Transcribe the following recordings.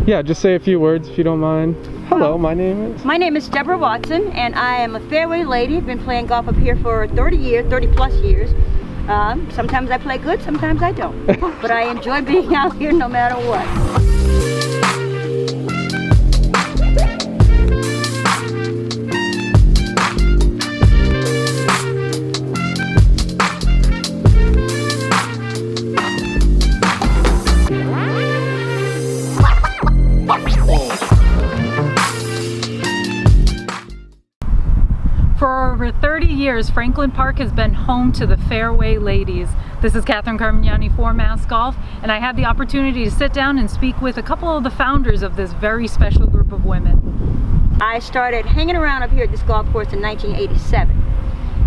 Yeah, just say a few words if you don't mind. Hello, my name is? My name is Deborah Watson, and I am a Fairway lady. I've been playing golf up here for 30 years, 30 plus years. Sometimes I play good, sometimes I don't. But I enjoy being out here no matter what. For over 30 years, Franklin Park has been home to the Fairway ladies. This is Catherine Carmignani for Mass Golf, and I had the opportunity to sit down and speak with a couple of the founders of this very special group of women. I started hanging around up here at this golf course in 1987,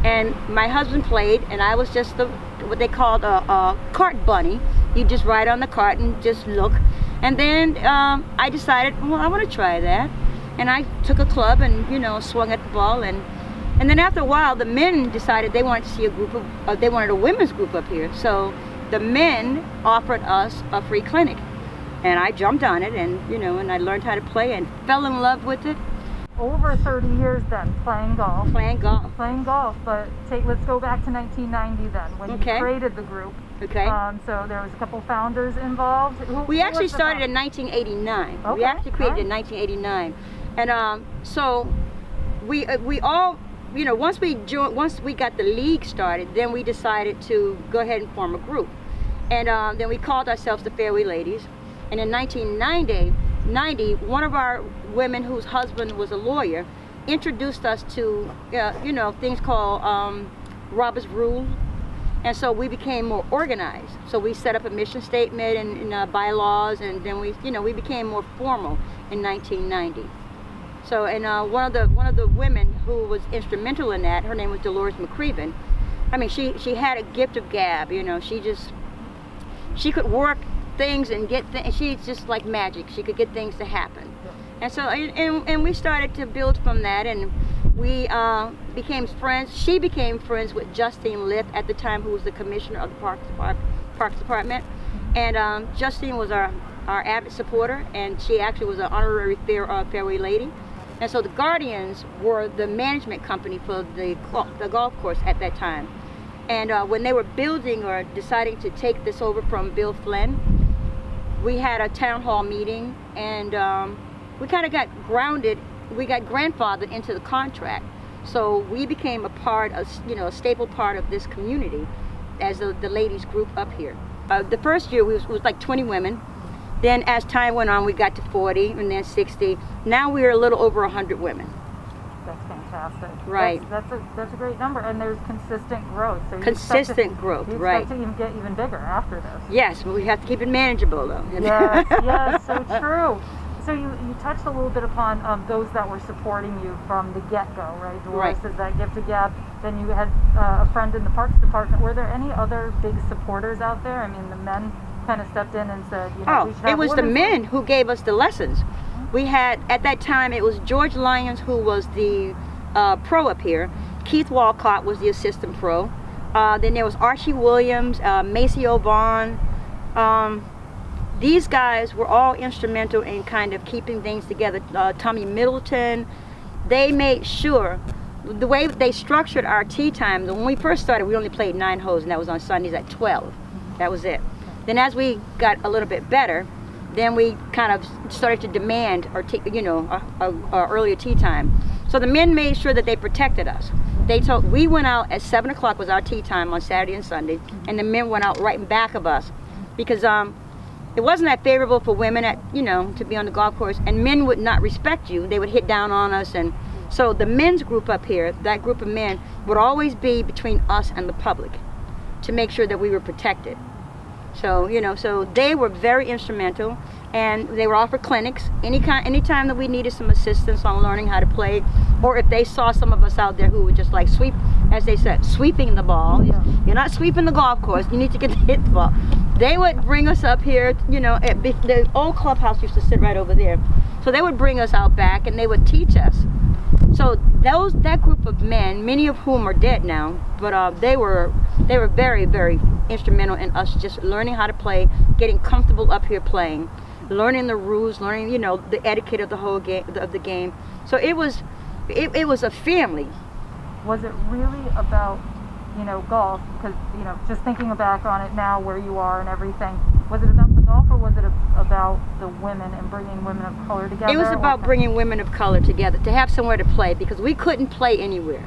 and my husband played, and I was just what they called a cart bunny. You just ride on the cart and just look. And then I decided, well, I want to try that, and I took a club and swung at the ball. And then after a while, the men decided they wanted to see they wanted a women's group up here. So the men offered us a free clinic. And I jumped on it and, and I learned how to play and fell in love with it. Over 30 years then, playing golf. Playing golf. Playing golf, but let's go back to 1990 then, when you created the group. Okay. So there was a couple founders involved. We actually started in 1989. Okay. We actually created in 1989. And so we all, once we got the league started, then we decided to go ahead and form a group. And then we called ourselves the Fairway Ladies. And in 1990, one of our women whose husband was a lawyer introduced us to, things called Robert's Rule. And so we became more organized. So we set up a mission statement and bylaws, and then we became more formal in 1990. So, and one of the women who was instrumental in that, her name was Dolores McCreven. I mean, she had a gift of gab. She could work things and get things. She's just like magic. She could get things to happen. And so, and we started to build from that, and we became friends. She became friends with Justine Liff at the time, who was the commissioner of the Parks Department. And Justine was our avid supporter, and she actually was an honorary Fairway lady. And so the Guardians were the management company for the golf course at that time. And when they were building or deciding to take this over from Bill Flynn, we had a town hall meeting, and we kind of got grounded. We got grandfathered into the contract. So we became a part of, a staple part of this community as the ladies group up here. The first year was like 20 women. Then as time went on, we got to 40 and then 60. Now we're a little over 100 women. That's fantastic. Right. That's a great number, and there's consistent growth. So consistent growth, right. You expect to get even bigger after this. Yes, but we have to keep it manageable though. Yes, so true. So you touched a little bit upon those that were supporting you from the get-go, right? Dolores is that gift of gab. Then you had a friend in the Parks Department. Were there any other big supporters out there? I mean, the men kind of stepped in and said, we should have it was the men who gave us the lessons. We had, at that time, it was George Lyons who was the pro up here. Keith Walcott was the assistant pro. Then there was Archie Williams, Maceo Vaughn. These guys were all instrumental in kind of keeping things together. Tommy Middleton. They made sure, the way they structured our tee time, when we first started, we only played 9 holes, and that was on Sundays at 12. That was it. Then as we got a little bit better, then we kind of started to demand our earlier tee time. So the men made sure that they protected us. We went out at 7 o'clock was our tee time on Saturday and Sunday, and the men went out right in back of us, because it wasn't that favorable for women to be on the golf course, and men would not respect you. They would hit down on us. And so the men's group up here, that group of men, would always be between us and the public to make sure that we were protected. So, so they were very instrumental, and they were offered clinics anytime that we needed some assistance on learning how to play, or if they saw some of us out there who would just like sweep, as they said, sweeping the ball. You're not sweeping the golf course, you need to get to hit the ball. They would bring us up here, the old clubhouse used to sit right over there. So they would bring us out back and they would teach us. So that group of men, many of whom are dead now, but they were very, very instrumental in us just learning how to play, getting comfortable up here playing. learning the rules, learning, you know, the etiquette of the whole game, of the game. So it was a family. Was it really about, you know, golf? Because, you know, just thinking back on it now, where you are and everything, was it about the golf, or was it about the women and bringing women of color together? It was about bringing women of color together to have somewhere to play, because we couldn't play anywhere.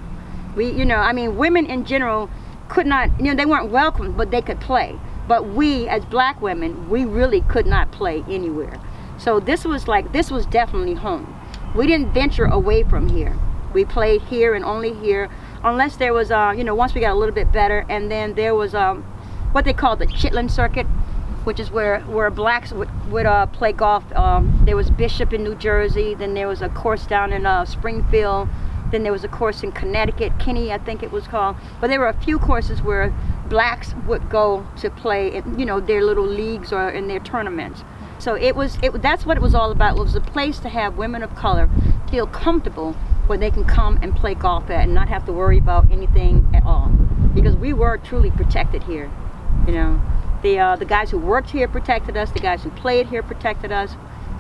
We, you know, I mean, women in general could not, you know, they weren't welcome, but they could play. But we, as black women, we really could not play anywhere. So this was definitely home. We didn't venture away from here. We played here and only here, unless there was, you know, once we got a little bit better, and then there was what they call the Chitlin Circuit, which is where blacks would play golf. There was Bishop in New Jersey, then there was a course down in Springfield, then there was a course in Connecticut, Kinney, I think it was called. But there were a few courses where blacks would go to play in, you know, their little leagues or in their tournaments. So that's what it was all about. It was a place to have women of color feel comfortable where they can come and play golf at and not have to worry about anything at all. Because we were truly protected here, you know. The guys who worked here protected us, the guys who played here protected us.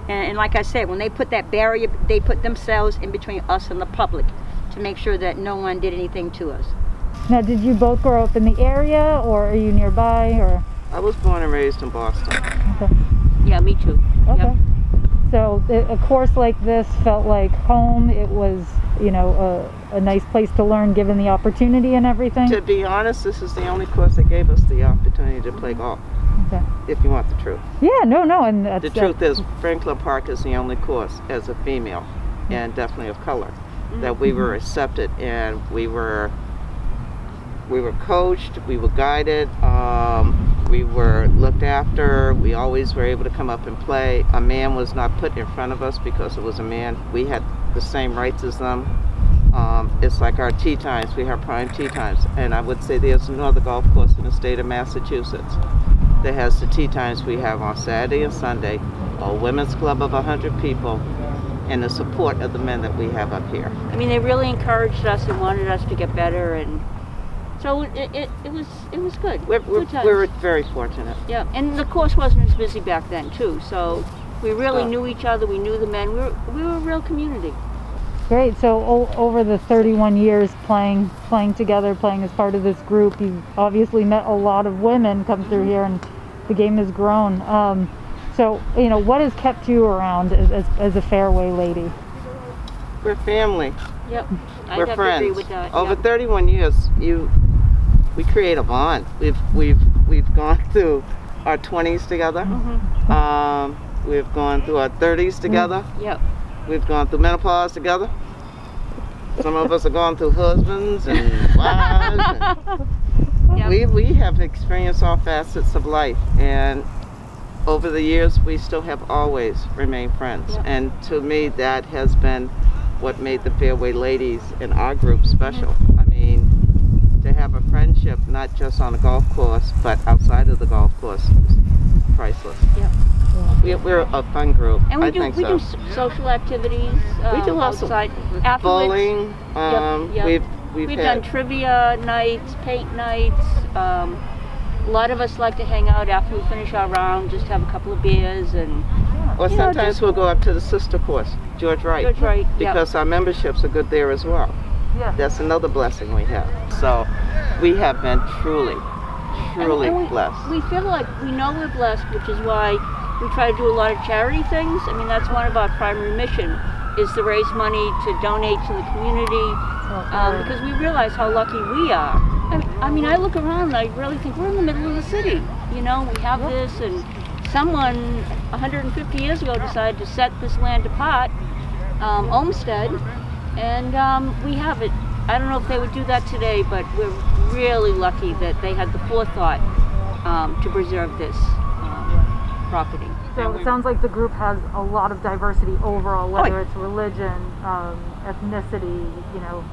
And like I said, when they put that barrier, they put themselves in between us and the public to make sure that no one did anything to us. Now, did you both grow up in the area, or are you nearby, or? I was born and raised in Boston. Okay. Yeah, me too. Okay. Yep. So a course like this felt like home. It was, you know, a nice place to learn, given the opportunity and everything. To be honest, this is the only course that gave us the opportunity to play golf. Okay. If you want the truth. Yeah, no, and that's, the truth is, Franklin Park is the only course as a female, and definitely of color, that we were accepted, and we were coached, we were guided, we were looked after. We always were able to come up and play. A man was not put in front of us because it was a man. We had the same rights as them. It's like our tee times. We have prime tee times, and I would say there's no other golf course in the state of Massachusetts that has the tee times we have on Saturday and Sunday, a women's club of 100 people, and the support of the men that we have up here. I mean, they really encouraged us and wanted us to get better, and so it was good. Good times. We were very fortunate. Yeah, and the course wasn't as busy back then too, so we really knew each other. We knew the men. We were a real community. Great. So over the 31 years playing together, playing as part of this group, you've obviously met a lot of women come through here, and the game has grown. So, you know, what has kept you around as a Fairway lady? We're family. Yep. We're I'd have friends. to agree with that. Over yeah. 31 years, we create a bond. We've gone through our 20s together. Mm-hmm. We've gone through our 30s together. Yep. We've gone through menopause together. Some of us have gone through husbands and wives. And Yep. we have experienced all facets of life, and over the years we still have always remained friends. Yep. And to me, that has been what made the Fairway ladies in our group special. I mean, to have a friendship not just on a golf course but outside of the golf course is priceless. Yep. We're a fun group. And we I do think we so. do social activities. We do also outside afterwards. bowling. Yep. We've We've had done trivia nights, paint nights. A lot of us like to hang out after we finish our round, just have a couple of beers and. or you know, sometimes just- we'll go up to the sister course, George Wright. George Wright, yep. Because our memberships are good there as well. Yeah. That's another blessing we have. So we have been truly And blessed. we feel like we know we're blessed, which is why we try to do a lot of charity things. I mean, that's one of our primary mission, is to raise money to donate to the community, because we realize how lucky we are. I mean, I look around and I really think we're in the middle of the city. You know, we have this, and someone 150 years ago decided to set this land apart, Olmsted, and we have it. I don't know if they would do that today, but we're really lucky that they had the forethought to preserve this property. So it sounds like the group has a lot of diversity overall, whether yeah. it's religion, ethnicity, you know,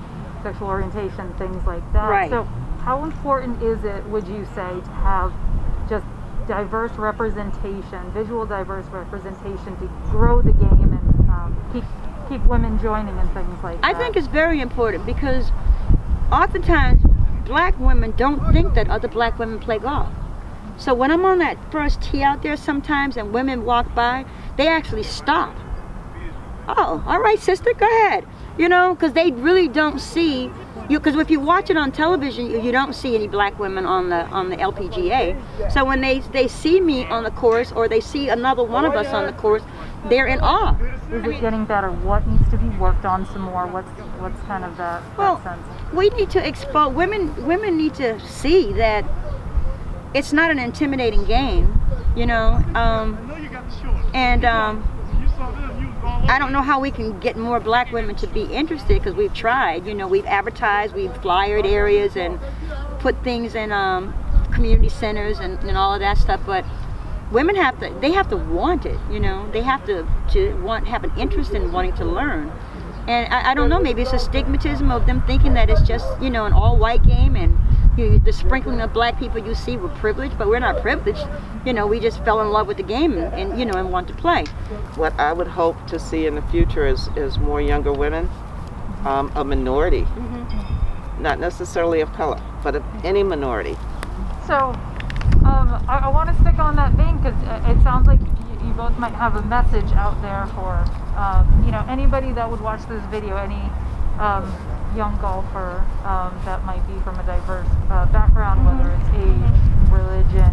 sexual orientation, things like that. Right. So how important is it, would you say, to have just diverse representation, visual diverse representation, to grow the game and keep women joining and things like that? I think it's very important, because oftentimes black women don't think that other black women play golf. So when I'm on that first tee out there sometimes and women walk by, they actually stop. Oh, all right, sister, go ahead. You know, because they really don't see you. Because if you watch it on television, you don't see any black women on the LPGA. So when they see me on the course, or they see another one of us on the course, they're in awe. Is it getting better? What needs to be worked on some more? What's kind of that sense? We need to expose women. Women need to see that it's not an intimidating game, you know. I don't know how we can get more black women to be interested, because we've tried. You know, we've advertised, we've flyered areas and put things in community centers and all of that stuff. But women have to want it. You know, they have to have an interest in wanting to learn. And I don't know, maybe it's a stigmatism of them thinking that it's just, you know, an all-white game, and the sprinkling of black people you see, we're privileged, but we're not privileged. You know, we just fell in love with the game and you know, and want to play. What I would hope to see in the future is more younger women, a minority, not necessarily of color, but of any minority. So, I want to stick on that vein, because it sounds like you both might have a message out there for, you know, anybody that would watch this video, any young golfer that might be from a diverse background, whether it's age, religion,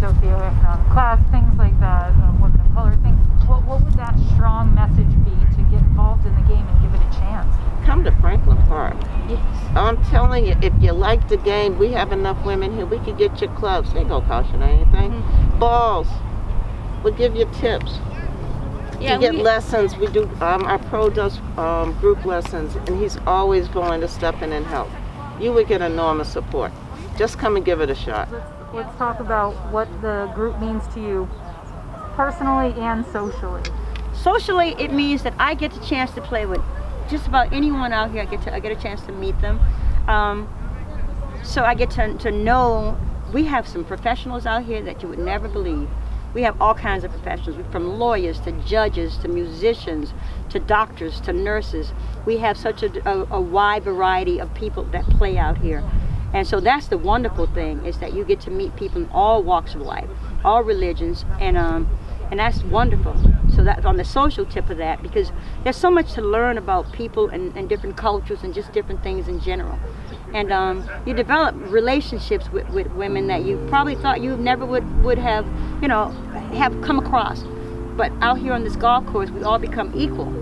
socioeconomic class, things like that, women of color, things. What would that strong message be to get involved in the game and give it a chance? Come to Franklin Park. Yes. I'm telling you, if you like the game, we have enough women here. We could get you clubs. They ain't gonna cost you anything. Balls. We'll give you tips. Yeah, to get lessons. We do. Our pro does group lessons, and he's always willing to step in and help. You would get enormous support. Just come and give it a shot. Let's talk about what the group means to you personally and socially. Socially, it means that I get the chance to play with just about anyone out here. I get a chance to meet them. So I get to know. We have some professionals out here that you would never believe. We have all kinds of professionals, from lawyers to judges to musicians to doctors to nurses. We have such a wide variety of people that play out here. And so that's the wonderful thing, is that you get to meet people in all walks of life, all religions, and that's wonderful. So that's on the social tip of that, because there's so much to learn about people and different cultures and just different things in general. And you develop relationships with women that you probably thought you never would have, you know, have come across. But out here on this golf course, we all become equal.